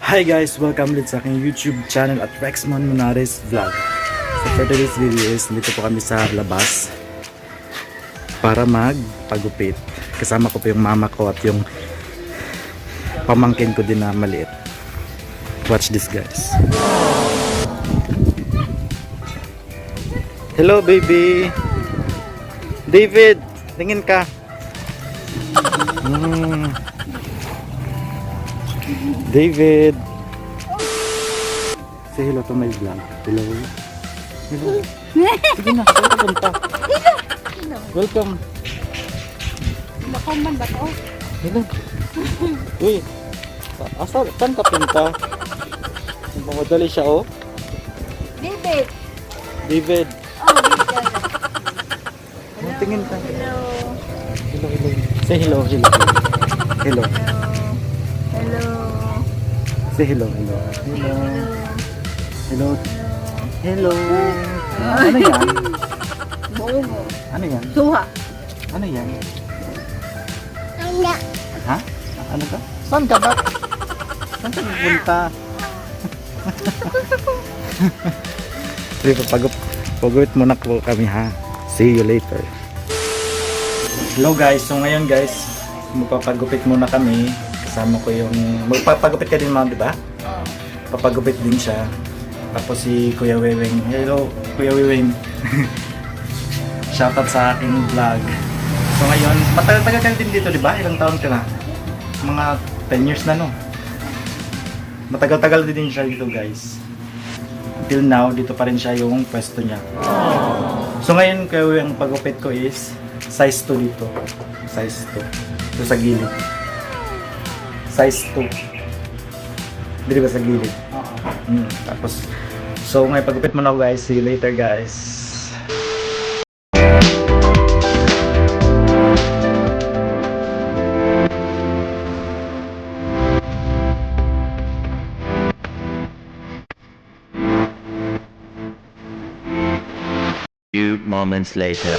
Hi guys! Welcome ulit sa aking YouTube channel at Rexmon Munares Vlog. So for today's video is dito po kami sa labas para magpagupit. Kasama ko po yung mama ko at yung pamangkin ko din na maliit. Watch this guys. Hello baby! David! Tingin ka! David! Say hello to my vlog. Hello. Hello. Sige na, saan ka punta? Welcome. Makamman ba to? Hello. Uy, saan ka punta? Mamadali siya oh. David! David. Oh, David. Tingin ka. Hello. Hello, hello. Say hello, hello. Hello. Hello. Say hello, hello. Hello. Hello. Hello. Ano yan? Bongo. Ano yan? Suha. Ano yan? Anga. Ha? Ano ka? Saan ka ba? Saan ka pupunta? Sige, pagupit muna po kami ha. See you later. Hello guys, so ngayon guys, magpapagupit muna kami. Kasama ko yung... Magpapagupit ka din mga, di ba? Oh. Papagupit din siya. Tapos si Kuya Weweng. Hello, Kuya Weweng. Shoutout sa aking vlog. So ngayon, matagal-tagal ka din dito, di ba? Ilang taon ka na? Mga 10 years na, no? Matagal-tagal din siya dito, guys. Until now, dito pa rin siya yung pwesto niya. So ngayon, Kuya Weweng, pagupit ko is size 2 dito. Size 2. Dito sa gilid. Size 2. Hindi ba sa gilid? Tapos, so ngayon pagupit mo na ako guys. See you later guys. Few moments later.